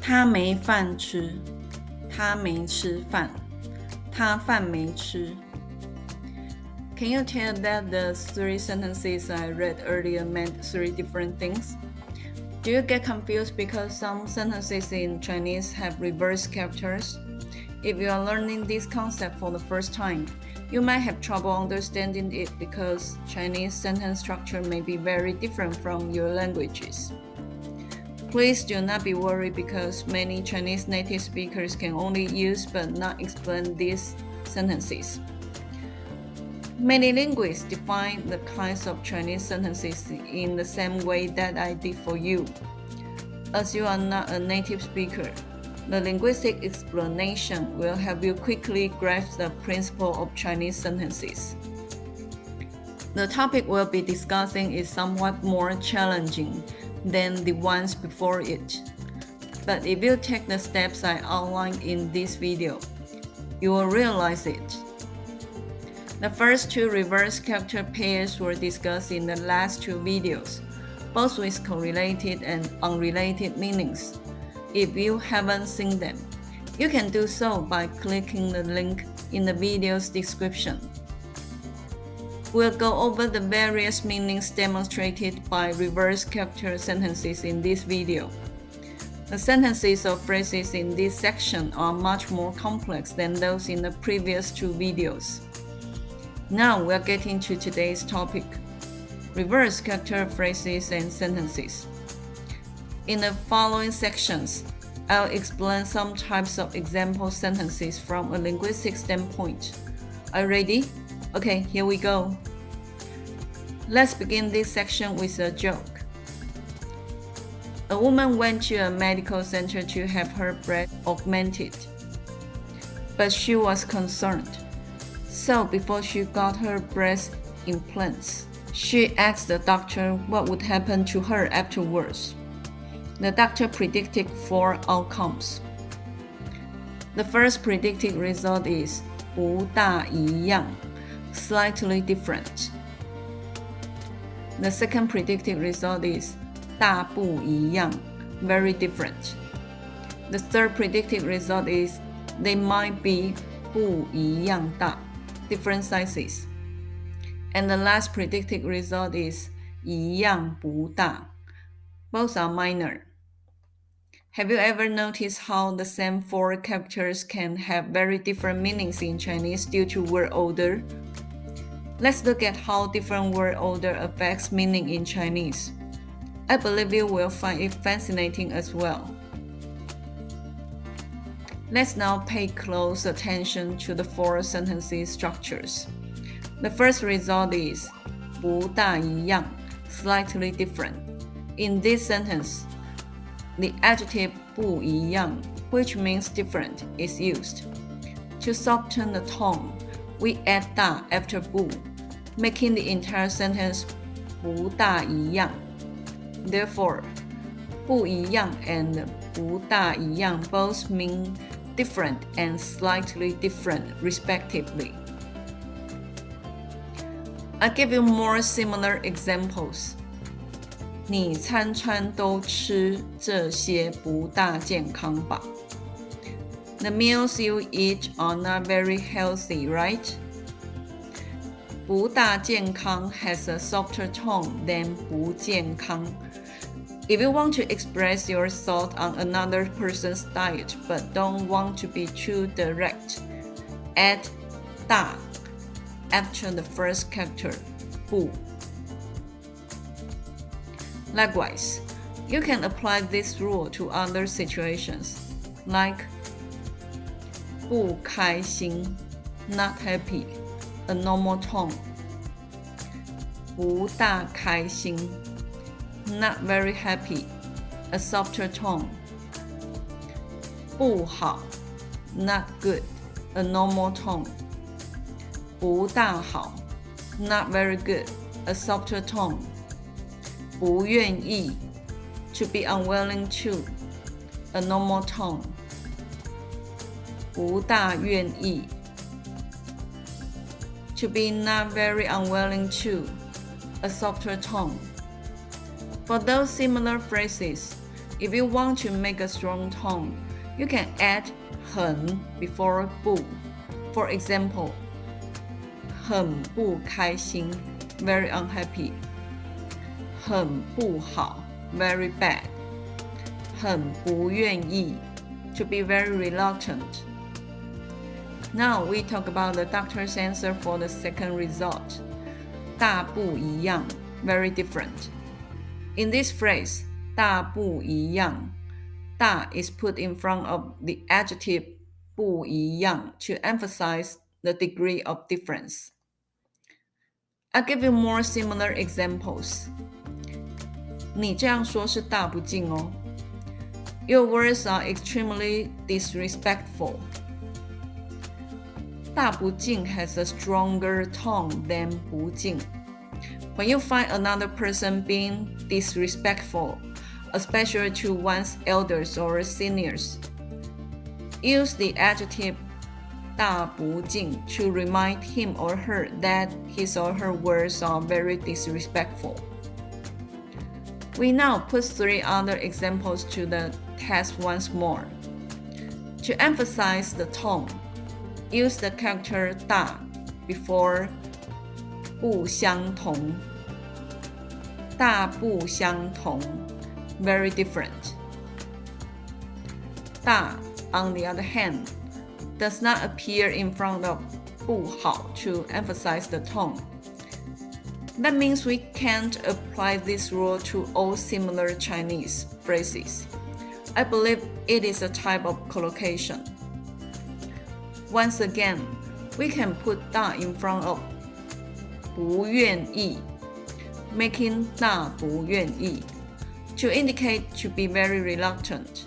他没饭吃，他没吃饭，他饭没吃。Can you tell that the three sentences I read earlier meant three different things? Do you get confused because some sentences in Chinese have reverse characters? If you are learning this concept for the first time, you might have trouble understanding it because Chinese sentence structure may be very different from your languages. Please do not be worried because many Chinese native speakers can only use but not explain these sentences. Many linguists define the kinds of Chinese sentences in the same way that I did for you. As you are not a native speaker, the linguistic explanation will help you quickly grasp the principle of Chinese sentences. The topic we'll be discussing is somewhat more challenging than the ones before it. But if you take the steps I outlined in this video, you will realize it. The first two reverse character pairs were discussed in the last two videos, both with correlated and unrelated meanings. If you haven't seen them, you can do so by clicking the link in the video's description. We'll go over the various meanings demonstrated by reverse character sentences in this video. The sentences or phrases in this section are much more complex than those in the previous two videos. Now we're getting to today's topic, reverse character phrases and sentences. In the following sections, I'll explain some types of example sentences from a linguistic standpoint. Are you ready? Okay, here we go. Let's begin this section with a joke. A woman went to a medical center to have her breast augmented, but she was concerned. So before she got her breast implants, she asked the doctor what would happen to her afterwards. The doctor predicted 4 outcomes. The first predicted result is 不大一样, slightly different. The second predicted result is 大不一样, very different. The third predicted result is they might be 不一样大, different sizes. And the last predicted result is 一样不大. Both are minor. Have you ever noticed how the same 4 characters can have very different meanings in Chinese due to word order? Let's look at how different word order affects meaning in Chinese. I believe you will find it fascinating as well. Let's now pay close attention to the 4 sentences structures. The first result is 不大一样, slightly different. In this sentence, the adjective 不一样, which means different, is used. To soften the tone, we add 大 after 不, making the entire sentence 不大一样. Therefore, 不一样 and 不大一样 both mean different and slightly different, respectively. I'll give you more similar examples. 你餐餐都吃这些不大健康吧? The meals you eat are not very healthy, right? 不大健康 has a softer tone than 不健康. If you want to express your thought on another person's diet but don't want to be too direct, add 大 after the first character, 不. Likewise, you can apply this rule to other situations, like 不开心, not happy, a normal tone. 不大开心, not very happy, a softer tone. 不好, not good, a normal tone. 不大好, not very good, a softer tone. 不愿意, to be unwilling to, a normal tone. 不大愿意, to be not very unwilling to, a softer tone. For those similar phrases, If you want to make a strong tone, you can add 很 before 不. For example, 很不开心 very unhappy. 很不好 very bad. 很不愿意 to be very reluctant. Now we talk about the doctor's answer for the second result. 大不一样 very different. In this phrase, 大不一样, 大 is put in front of the adjective 不一样 to emphasize the degree of difference. I'll give you more similar examples. 你这样说是大不敬哦。Your words are extremely disrespectful. 大不敬 has a stronger tone than 不敬. When you find another person being disrespectful, especially to one's elders or seniors, use the adjective 大不敬 to remind him or her that his or her words are very disrespectful. We now put 3 other examples to the test once more. To emphasize the tone, use the character 大 before 不相同. 大不相同 very different. 大, on the other hand, does not appear in front of 不好 to emphasize the tone. That means we can't apply this rule to all similar Chinese phrases. I believe it is a type of collocation. Once again, we can put 大 in front of 不愿意, making 大不愿意 to indicate to be very reluctant.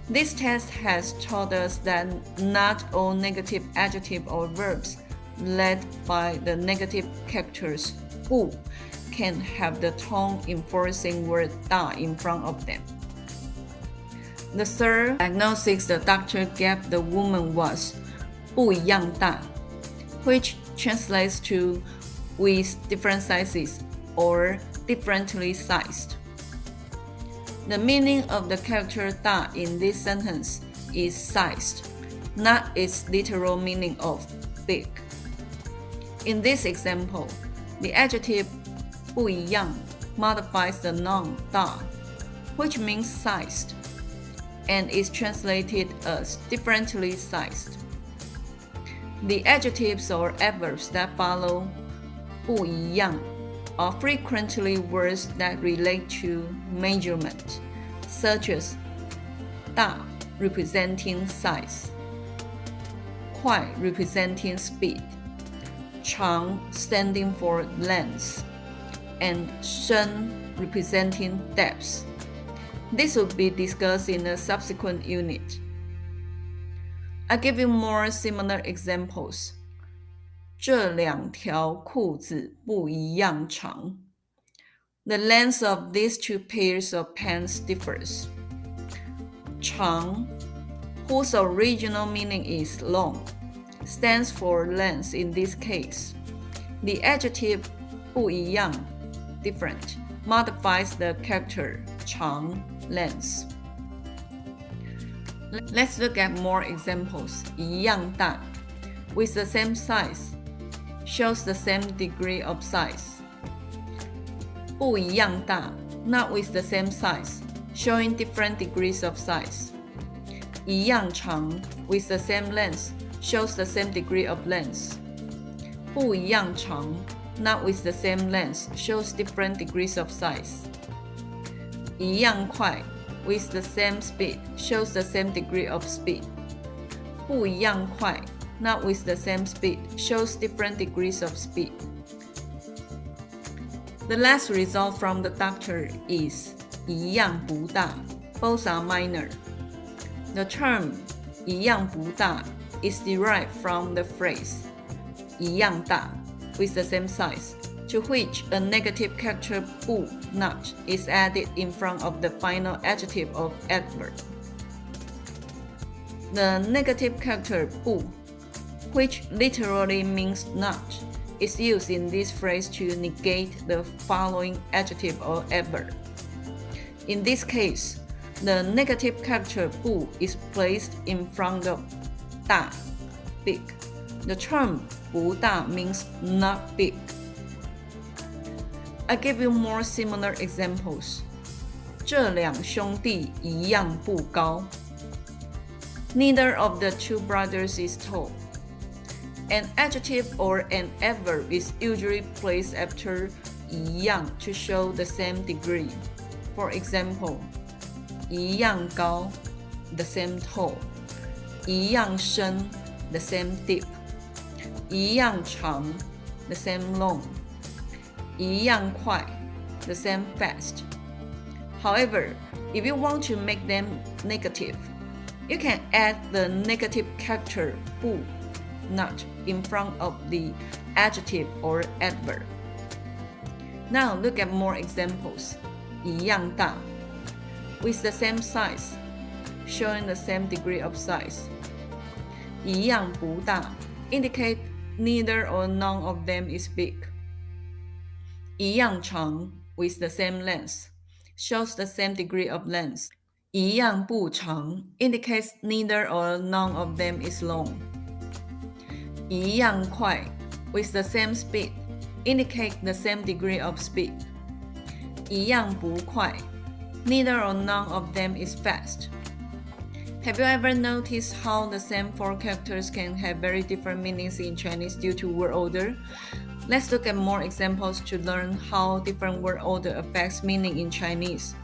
This test has taught us that not all negative adjectives or verbs led by the negative characters 不 can have the tone-enforcing word 大 in front of them. The third diagnosis the doctor gave the woman was 不一样大, which translates to with different sizes or differently sized. The meaning of the character 大 in this sentence is sized, not its literal meaning of big. In this example, the adjective 不一样 modifies the noun 大, which means sized, and is translated as differently sized. The adjectives or adverbs that follow 不一样 are frequently words that relate to measurement, such as 大 representing size, 快 representing speed, 长 standing for length, and 深 representing depth. This will be discussed in a subsequent unit. I'll give you more similar examples. 这两条裤子不一样长. The length of these 2 pairs of pants differs. 长, whose original meaning is long, stands for length in this case. The adjective 不一样 different modifies the character 长 length. Let's look at more examples. 一样大 with the same size shows the same degree of size. 不一样大 not with the same size, showing different degrees of size. 一样长 with the same length shows the same degree of length. 不一样长 not with the same length shows different degrees of size. 一样快 with the same speed shows the same degree of speed. 不一样快 not with the same speed shows different degrees of speed. The last result from the doctor is 一样不大. Both are minor. The term 一样不大 is derived from the phrase 一样大 with the same size, to which a negative character 不 not is added in front of the final adjective of adverb. The negative character 不, which literally means not, is used in this phrase to negate the following adjective or adverb. In this case, the negative character 不 is placed in front of 大 big. The term 不大 means not big. I give you more similar examples. 这两兄弟一样不高。Neither of the two brothers is tall. An adjective or an adverb is usually placed after 一样 to show the same degree. For example, 一样高 the same tall. 一样深 the same deep. 一样长 the same long. 一样快 the same fast. However, if you want to make them negative, you can add the negative character 不 not in front of the adjective or adverb. Now look at more examples. 一样大 with the same size, showing the same degree of size. 一样不大 indicate neither or none of them is big. 一样长 with the same length, shows the same degree of length. 一样不长 indicates neither or none of them is long. 一样快 with the same speed, indicate the same degree of speed. 一样不快 neither or none of them is fast. Have you ever noticed how the same four characters can have very different meanings in Chinese due to word order? Let's look at more examples to learn how different word order affects meaning in Chinese.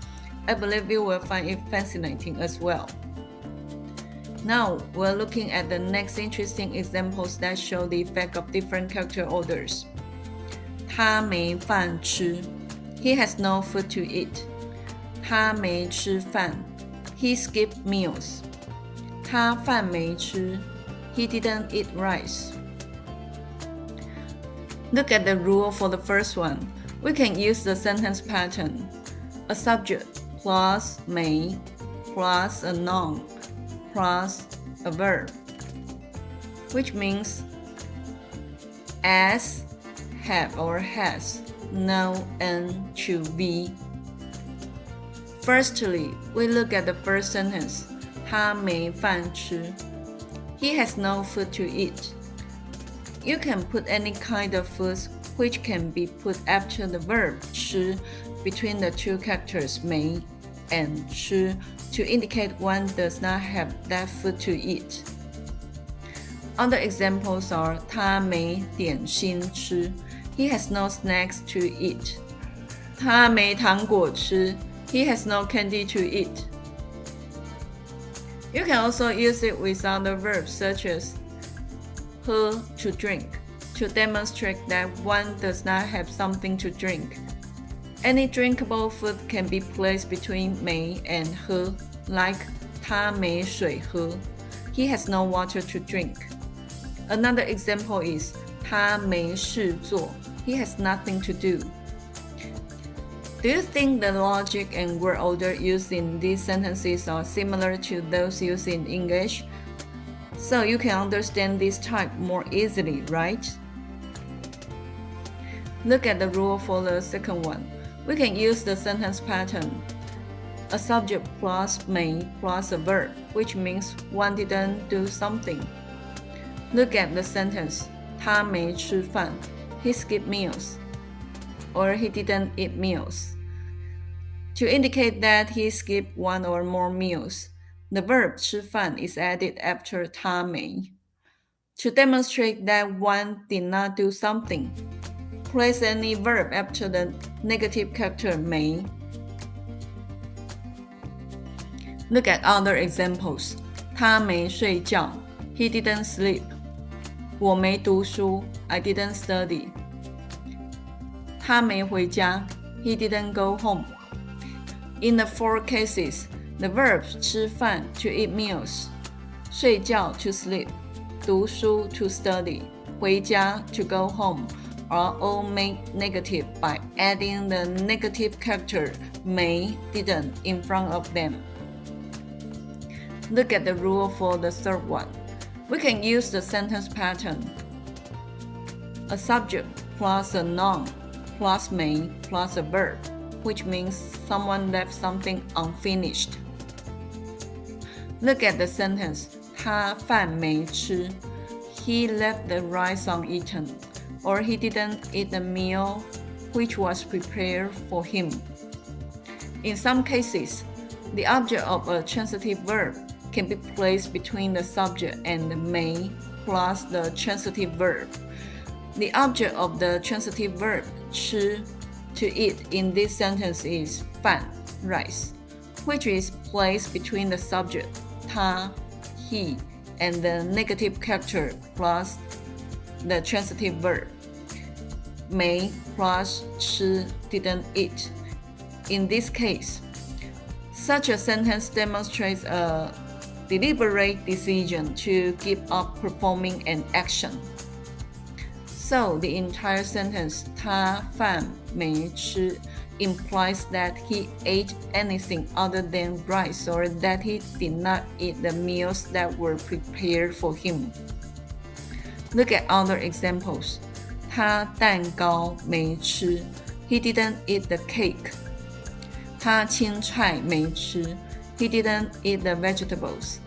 I believe you will find it fascinating as well. Now, we're looking at the next interesting examples that show the effect of different character orders. 他没饭吃 He has no food to eat. 他没吃饭 He skipped meals. 他饭没吃 He didn't eat rice. Look at the rule for the first one. We can use the sentence pattern. A subject plus 没 plus a noun plus a verb, which means as, have or has, know, and to be. Firstly, we look at the first sentence. 他没饭吃 He has no food to eat. You can put any kind of food which can be put after the verb 吃 between the two characters 没 and 吃 to indicate one does not have that food to eat. Other examples are 他没点心吃 He has no snacks to eat. 他没糖果吃 He has no candy to eat. You can also use it with other verbs such as 喝 to drink to demonstrate that one does not have something to drink. Any drinkable food can be placed between 没 and 喝, like 他没水喝 He has no water to drink. Another example is 他没事做 He has nothing to do. Do you think the logic and word order used in these sentences are similar to those used in English? So you can understand this type more easily, right? Look at the rule for the second one. We can use the sentence pattern. A subject plus 没 plus a verb, which means one didn't do something. Look at the sentence. 他没吃饭 He skipped meals. Or he didn't eat meals. To indicate that he skipped one or more meals, the verb 吃饭 is added after 他没. To demonstrate that one did not do something, place any verb after the negative character 没. Look at other examples. 他没睡觉 He didn't sleep. 我没读书 I didn't study. 他没回家 He didn't go home. In the four cases, the verbs 吃饭 to eat meals, 睡觉 to sleep, 读书 to study, 回家 to go home are all made negative by adding the negative character 没 didn't in front of them. Look at the rule for the third one. We can use the sentence pattern. A subject plus a noun plus 没 plus a verb, which means someone left something unfinished. Look at the sentence. 他饭没吃. He left the rice uneaten, or he didn't eat the meal which was prepared for him. In some cases, the object of a transitive verb can be placed between the subject and the may plus the transitive verb. The object of the transitive verb 吃 to eat in this sentence is 饭 rice, which is placed between the subject 他 he and the negative character plus the transitive verb 没 plus 吃 didn't eat. In this case, such a sentence demonstrates a deliberate decision to give up performing an action. So the entire sentence 他饭没吃 implies that he ate anything other than rice, or that he did not eat the meals that were prepared for him. Look at other examples. 他蛋糕没吃 He didn't eat the cake. 他青菜没吃 He didn't eat the vegetables.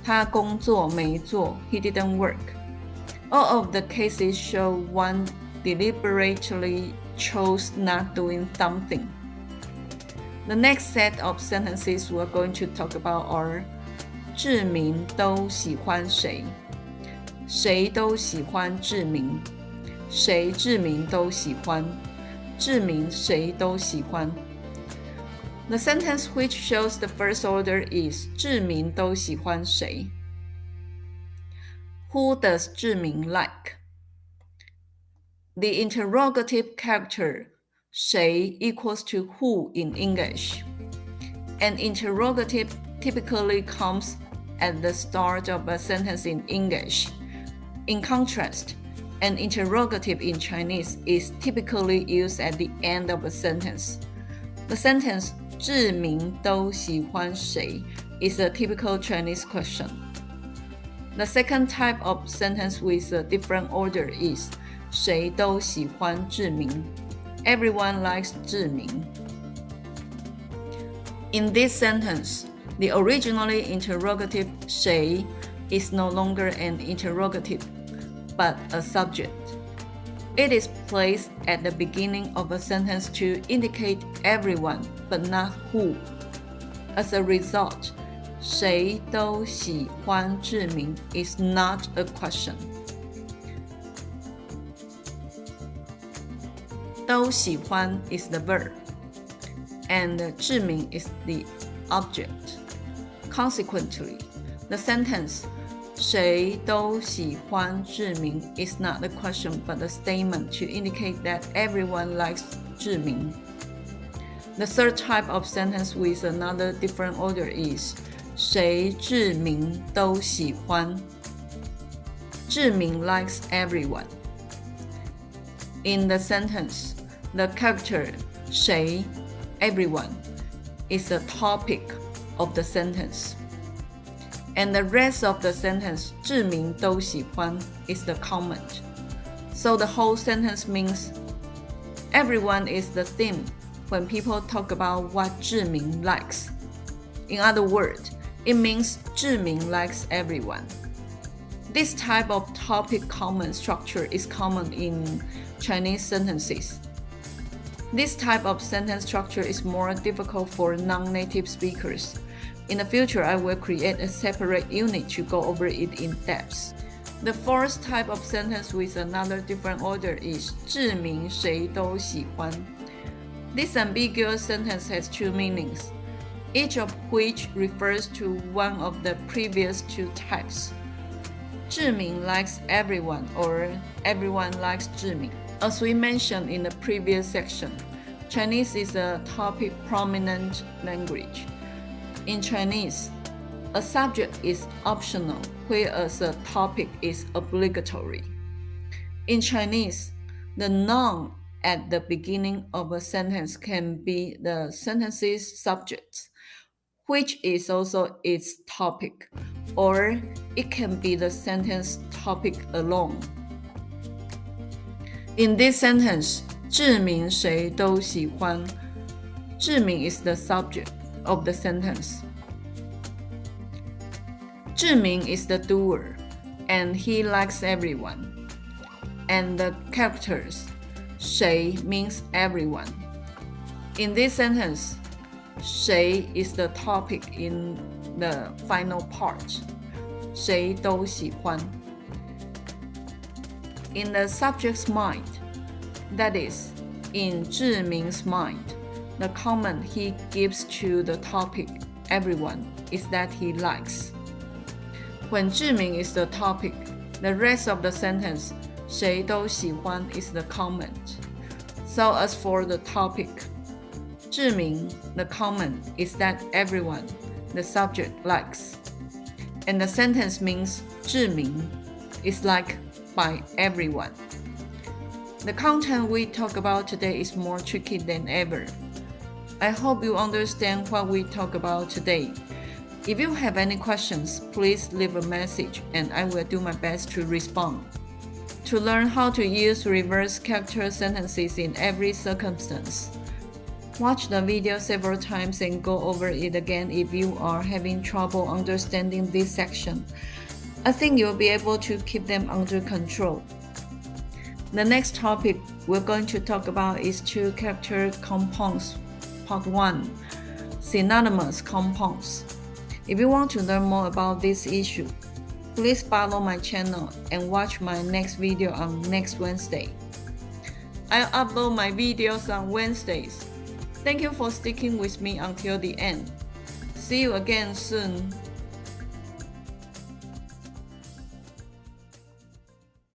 他工作没做 He didn't work. All of the cases show one deliberately chose not doing something. The next set of sentences we're going to talk about are 志明都喜欢谁谁都喜欢志明谁志明都喜欢志明谁都喜欢 The sentence which shows the first order is 志明都喜欢谁 Who does 志明 like? The interrogative character 谁 equals to who in English. An interrogative typically comes at the start of a sentence in English. In contrast, an interrogative in Chinese is typically used at the end of a sentence. The sentence 志明都喜欢谁 is a typical Chinese question. The second type of sentence with a different order is 谁都喜欢志明 Everyone likes 志明 In this sentence, the originally interrogative 谁 is no longer an interrogative, but a subject. It is placed at the beginning of a sentence to indicate everyone, but not who. As a result, 谁都喜欢志明 is not a question. 都喜欢 is the verb, and 志明 is the object. Consequently, the sentence 谁都喜欢志明 is not a question but a statement to indicate that everyone likes 志明. The third type of sentence with another different order is 谁志明都喜欢志明 likes everyone. In the sentence, the character 谁 everyone is the topic of the sentence, and the rest of the sentence 志明都喜欢 is the comment. So the whole sentence means everyone is the theme when people talk about what 志明 likes. In other words, it means 志明 likes everyone. This type of topic comment structure is common in Chinese sentences. This type of sentence structure is more difficult for non-native speakers. In the future, I will create a separate unit to go over it in depth. The fourth type of sentence with another different order is 志明谁都喜欢 This ambiguous sentence has two meanings, each of which refers to one of the previous two types. 志明 likes everyone, or everyone likes 志明. As we mentioned in the previous section, Chinese is a topic prominent language. In Chinese, a subject is optional, whereas a topic is obligatory. In Chinese, the noun at the beginning of a sentence can be the sentence's subject, which is also its topic, or it can be the sentence topic alone. In this sentence, 志明谁都喜欢志明 is the subject of the sentence. 志明 is the doer, and he likes everyone. And the characters 谁 means everyone. In this sentence, 谁 is the topic in the final part. 谁都喜欢. In the subject's mind, that is, in 志明's mind, the comment he gives to the topic everyone is that he likes. When 志明 is the topic, the rest of the sentence 谁都喜欢 is the comment. So as for the topic, 志明 the comment is that everyone, the subject, likes. And the sentence means 志明 is liked by everyone. The content we talk about today is more tricky than ever. I hope you understand what we talk about today. If you have any questions, please leave a message and I will do my best to respond. To learn how to use reverse character sentences in every circumstance, watch the video several times and go over it again if you are having trouble understanding this section. I think you'll be able to keep them under control. The next topic we're going to talk about is two character compounds. Part 1, synonymous compounds. If you want to learn more about this issue, please follow my channel and watch my next video on next Wednesday. I upload my videos on Wednesdays. Thank you for sticking with me until the end. See you again soon.